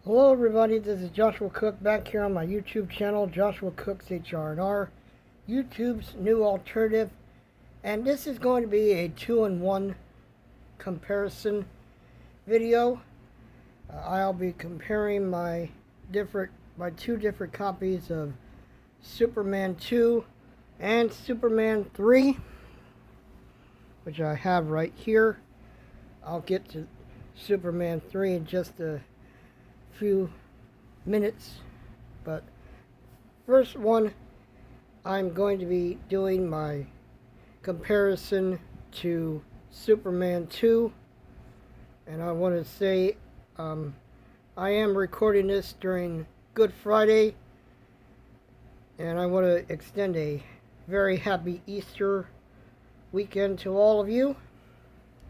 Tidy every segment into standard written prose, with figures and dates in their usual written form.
Hello everybody, this is Joshua Cook back here on my YouTube channel, Joshua Cook's HR&R, YouTube's new alternative, and this is going to be a 2-in-1 comparison video. I'll be comparing my two different copies of Superman 2 and Superman 3, which I have right here. I'll get to Superman 3 in just a few minutes, but first one, I'm going to be doing my comparison to Superman 2, and I want to say I am recording this during Good Friday, and I want to extend a very happy Easter weekend to all of you.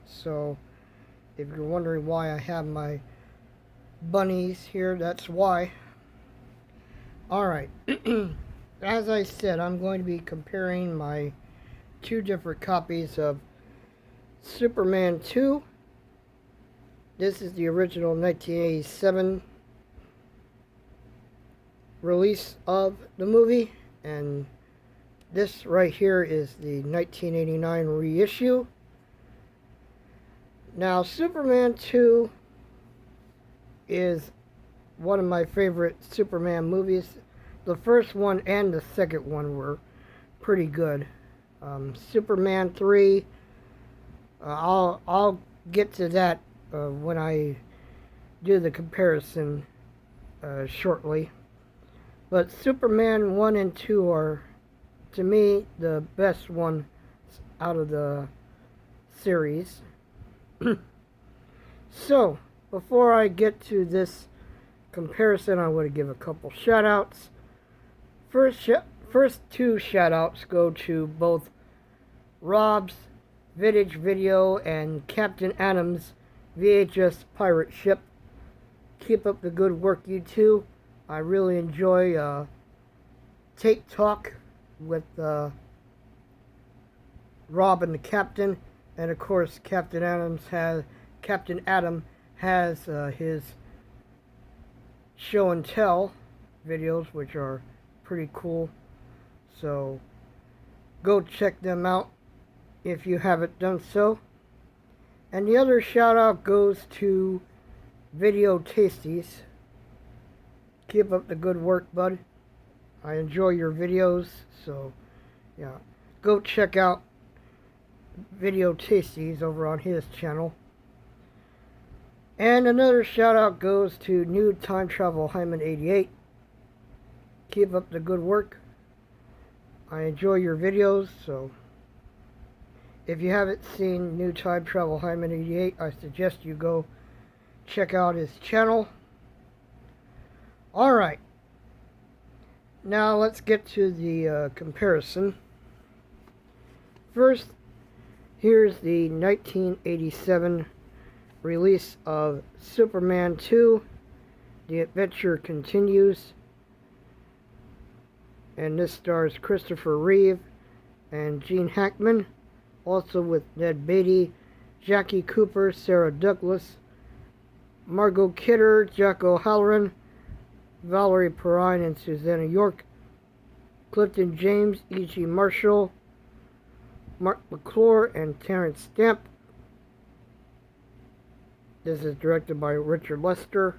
So if you're wondering why I have my bunnies here, that's why. Alright, as I said, I'm going to be comparing my two different copies of Superman 2. This is the original 1987 release of the movie, and this right here is the 1989 reissue. Now, Superman 2 is one of my favorite Superman movies. The first one and the second one were pretty good. Superman 3, I'll get to that when I do the comparison shortly. But Superman 1 and 2 are, to me, the best ones out of the series. So, before I get to this comparison, I want to give a couple shout-outs. First two shout-outs go to both Rob's Vintage Video and Captain Adam's VHS pirate ship. Keep up the good work, you two. I really enjoy Tape Talk with Rob and the Captain, and of course Captain Adam has his show and tell videos, which are pretty cool, so go check them out if you haven't done so. And the other shout out goes to Video Tasties. Keep up the good work, bud. I enjoy your videos, so yeah, go check out Video Tasties over on his channel. And another shout out goes to New Time Travel Hyman 88. Keep up the good work. I enjoy your videos, so if you haven't seen New Time Travel Hyman 88, I suggest you go check out his channel. Alright, now let's get to the comparison. First, here's the 1987 release of Superman 2. The adventure continues, and this stars Christopher Reeve and Gene Hackman, also with Ned Beatty, Jackie Cooper, Sarah Douglas, Margot Kidder, Jack O'Halloran, Valerie Perrine and Susanna York, Clifton James, E.G. Marshall, Mark McClure, and Terrence Stamp. This is directed by Richard Lester,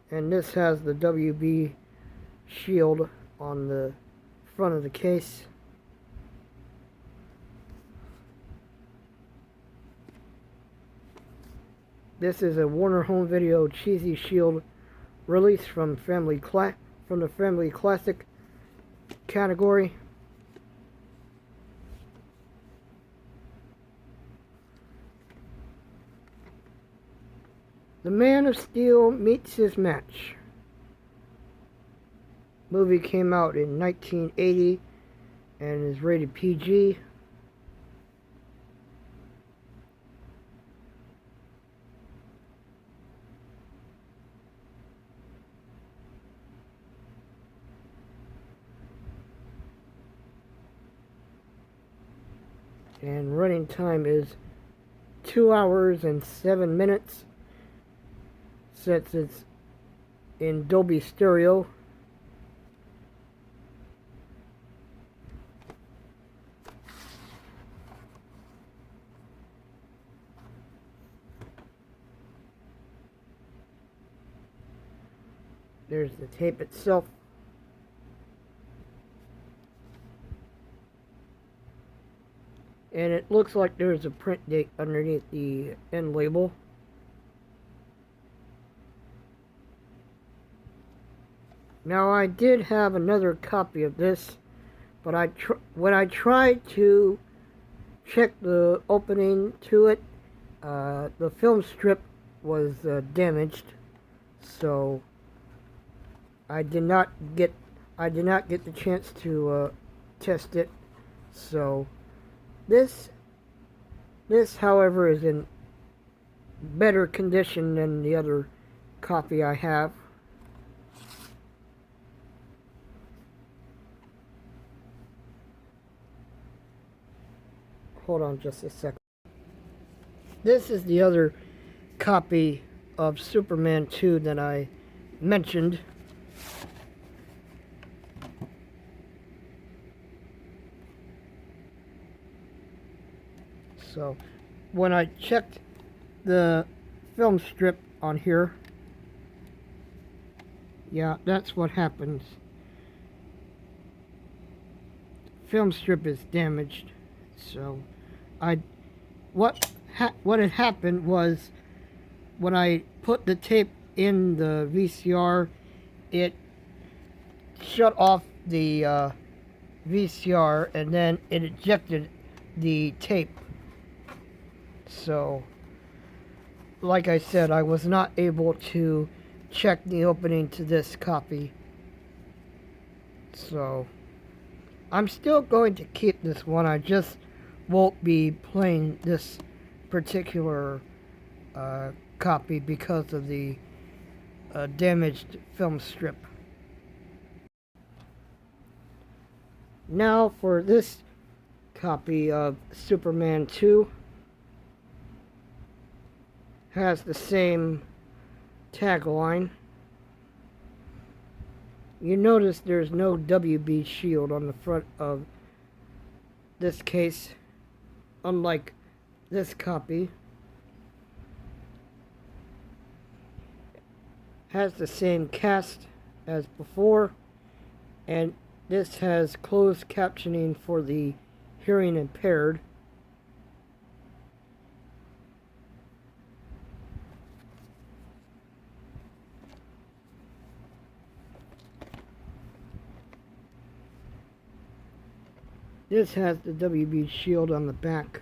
and this has the WB shield on the front of the case. This is a Warner Home Video Cheesy Shield release from the Family Classic category. The Man of Steel meets his match. Movie came out in 1980 and is rated PG. And running time is 2 hours and 7 minutes. since it's in Dolby Stereo. There's the tape itself. And it looks like there's a print date underneath the end label. Now I did have another copy of this, but when I tried to check the opening to it, the film strip was damaged, so I did not get the chance to test it. So this, however, is in better condition than the other copy I have. Hold on just a second. This is the other copy of Superman 2 that I mentioned. So, when I checked the film strip on here, yeah, that's what happens. Film strip is damaged. So, what had happened was when I put the tape in the VCR, it shut off the VCR and then it ejected the tape. So, like I said, I was not able to check the opening to this copy. So, I'm still going to keep this one. I just won't be playing this particular copy because of the damaged film strip. Now for this copy of Superman 2. Has the same tagline. You notice there's no WB shield on the front of this case, unlike this copy. Has the same cast as before, and this has closed captioning for the hearing impaired. This has the WB shield on the back.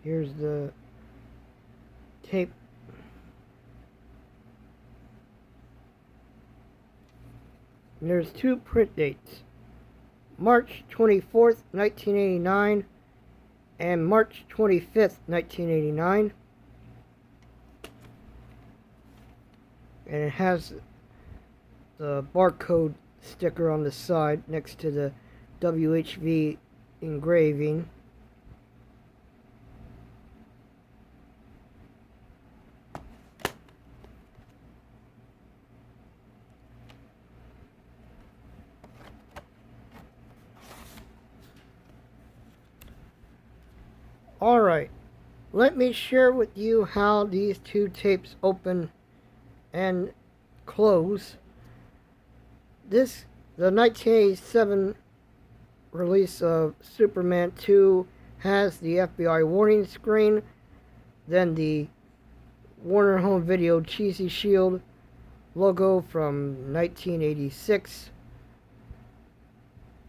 Here's the tape. And there's two print dates, March 24th, 1989 and March 25th, 1989. And it has the barcode sticker on the side next to the WHV engraving. Alright, let me share with you how these two tapes open and close. The 1987 release of Superman 2 has the FBI warning screen, then the Warner Home Video Cheesy Shield logo from 1986,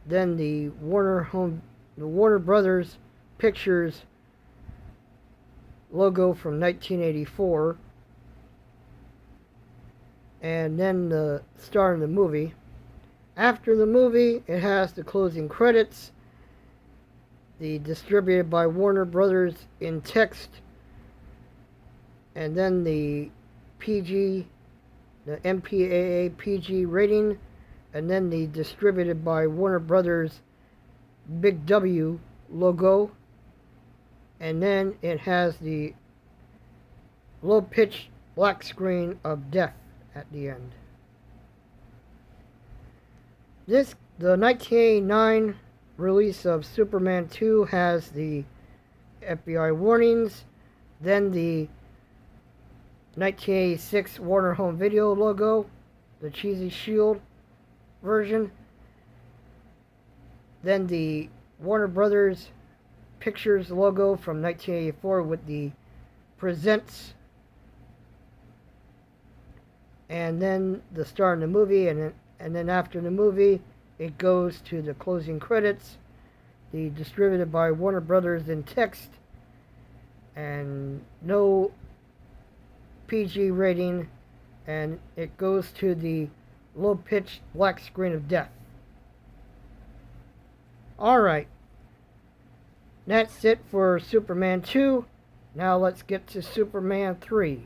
then the Warner Brothers Pictures logo from 1984, and then the star of the movie. After the movie, it has the closing credits, the distributed by Warner Brothers in text, and then the PG, the MPAA PG rating, and then the distributed by Warner Brothers Big W logo, and then it has the low-pitched black screen of death at the end. The 1989 release of Superman 2 has the FBI warnings, then the 1986 Warner Home Video logo, the cheesy shield version, then the Warner Brothers Pictures logo from 1984 with the Presents, and then the star in the movie, and then after the movie it goes to the closing credits, the distributed by Warner Brothers in text, and no PG rating, and it goes to the low-pitched black screen of death. Alright, that's it for Superman 2. Now let's get to Superman 3.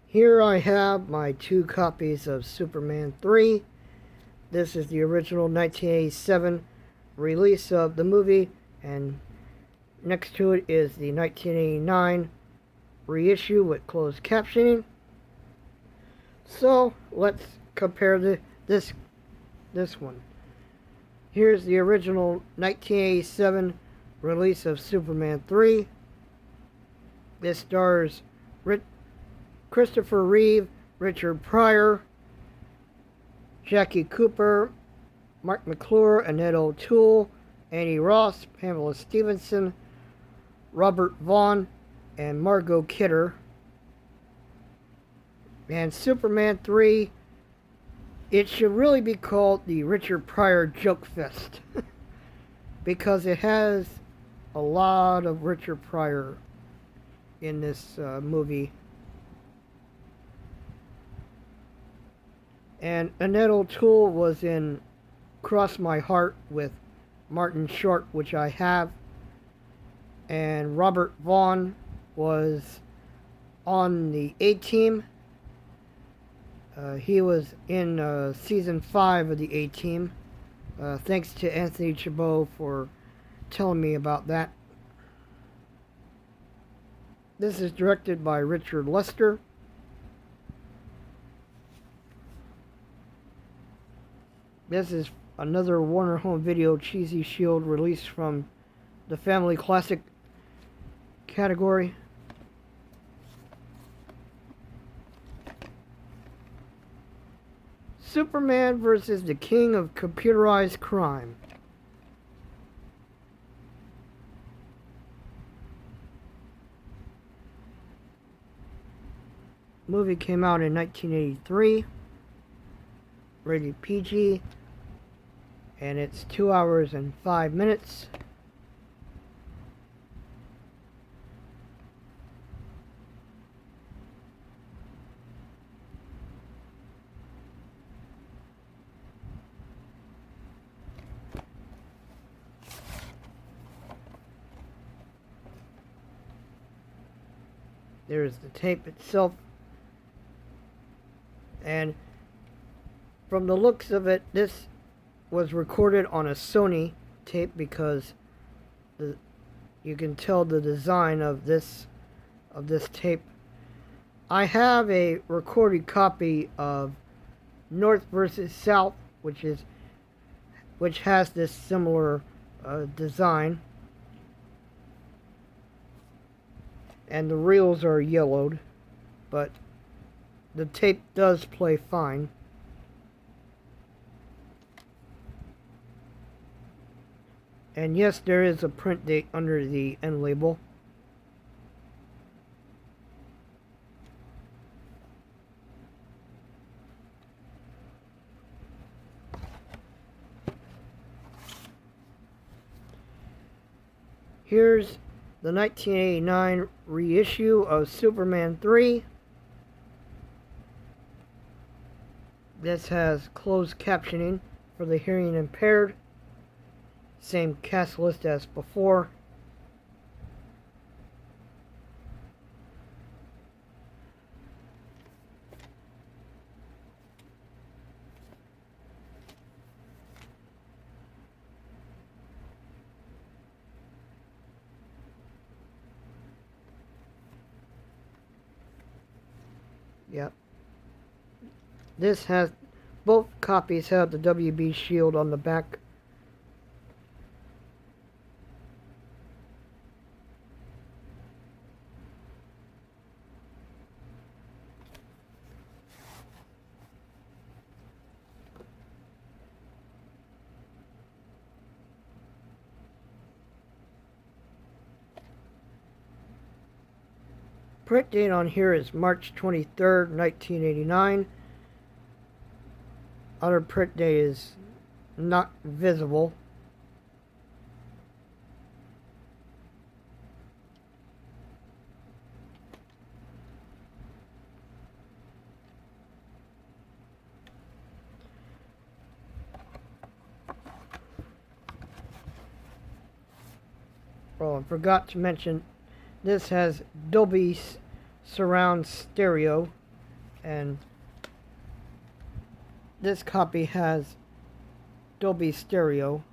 Here I have my 2 copies of Superman 3. This is the original 1987 release of the movie, and next to it is the 1989 reissue with closed captioning. So let's compare this one. Here's the original 1987 release of Superman 3. This stars Christopher Reeve, Richard Pryor, Jackie Cooper, Mark McClure, Annette O'Toole, Annie Ross, Pamela Stevenson, Robert Vaughn, and Margot Kidder. And Superman 3, it should really be called the Richard Pryor Joke Fest because it has a lot of Richard Pryor in this movie. And Annette O'Toole was in Cross My Heart with Martin Short, which I have. And Robert Vaughn was on the A-Team. He was in season 5 of the A-Team. Thanks to Anthony Chabot for telling me about that. This is directed by Richard Lester. This is another Warner Home Video cheesy shield release from the Family Classic category. Superman versus the King of Computerized Crime. Movie came out in 1983. Rated PG. And it's 2 hours and 5 minutes. There's the tape itself. And from the looks of it, this was recorded on a Sony tape because you can tell the design of this tape. I have a recorded copy of North versus South, which has this similar design, and the reels are yellowed, but the tape does play fine. And yes, there is a print date under the end label. Here's the 1989 reissue of Superman 3. This has closed captioning for the hearing impaired. same cast list as before. Yep. This has, both copies have the WB shield on the back. Print date on here is March 23rd, 1989. Other print date is not visible. Oh, I forgot to mention, this has Dolby Surround Stereo, and this copy has Dolby Stereo.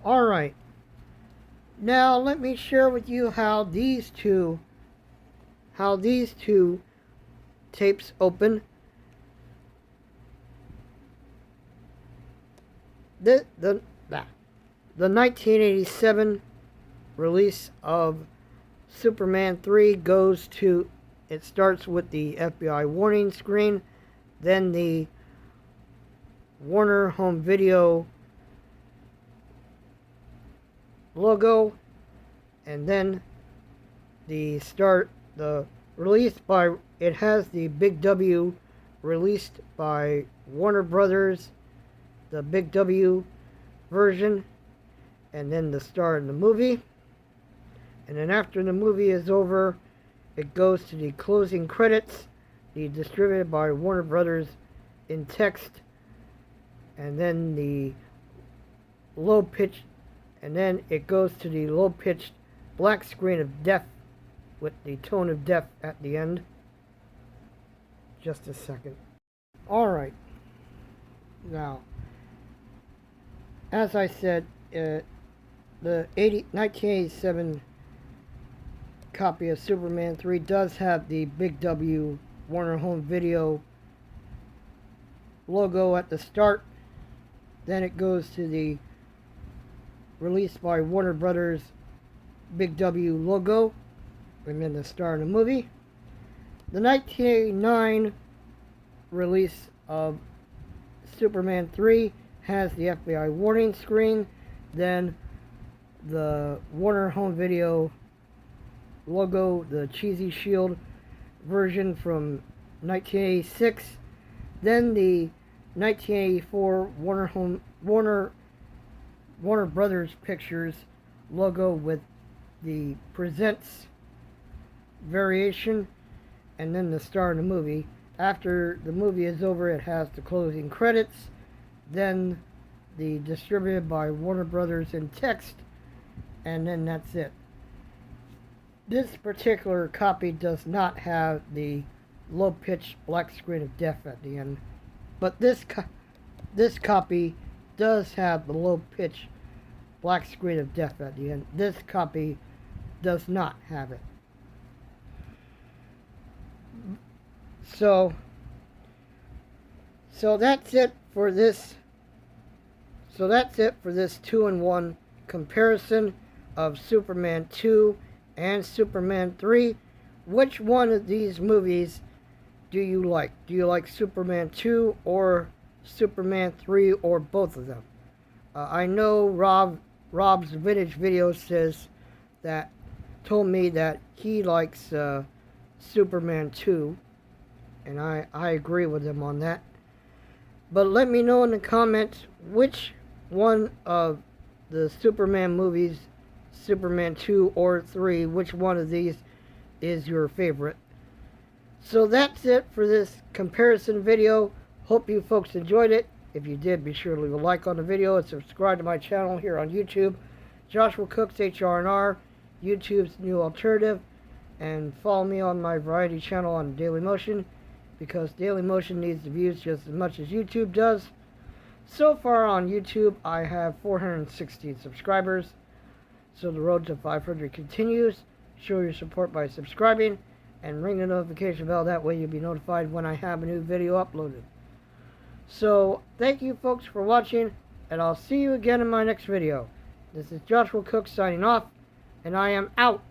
Alright, now let me share with you how these two tapes open. The 1987 release of Superman 3 goes to, it starts with the FBI warning screen, then the Warner Home Video logo, and then the release by, it has the Big W released by Warner Brothers, the Big W version, and then the star in the movie. And then after the movie is over, it goes to the closing credits, distributed by Warner Brothers in text, and then the low pitch, and then it goes to the low pitched black screen of death with the tone of death at the end. Just a second. Alright. Now, as I said, the 1987 copy of Superman 3 does have the Big W Warner Home Video logo at the start. Then it goes to the released by Warner Brothers Big W logo, and then the star in the movie. The 1989 release of Superman 3 has the FBI warning screen, then the Warner Home Video logo, the cheesy shield version from 1986, then the 1984 Warner Brothers Pictures logo with the Presents variation, and then the star in the movie. After the movie is over, it has the closing credits, then the distributed by Warner Brothers in text, and then that's it. This particular copy does not have the low-pitched black screen of death at the end, but this copy does have the low-pitched black screen of death at the end. This copy does not have it. So that's it for this. So that's it for this 2-in-1 comparison of Superman 2 and Superman 3. Which one of these movies do you like? Do you like Superman 2 or Superman 3, or both of them? I know Rob's Vintage Video told me that he likes Superman 2, and I agree with him on that. But let me know in the comments which one of the Superman movies, Superman 2 or 3, which one of these is your favorite. So that's it for this comparison video. Hope you folks enjoyed it. If you did, be sure to leave a like on the video and subscribe to my channel here on YouTube, Joshua Cooks HR&R, YouTube's new alternative, and follow me on my variety channel on Daily Motion, because Daily Motion needs the views just as much as YouTube does. So far on YouTube, I have 416 subscribers, so the road to 500 continues. Show your support by subscribing and ring the notification bell. That way you'll be notified when I have a new video uploaded. So, thank you folks for watching, and I'll see you again in my next video. This is Joshua Cook signing off, and I am out.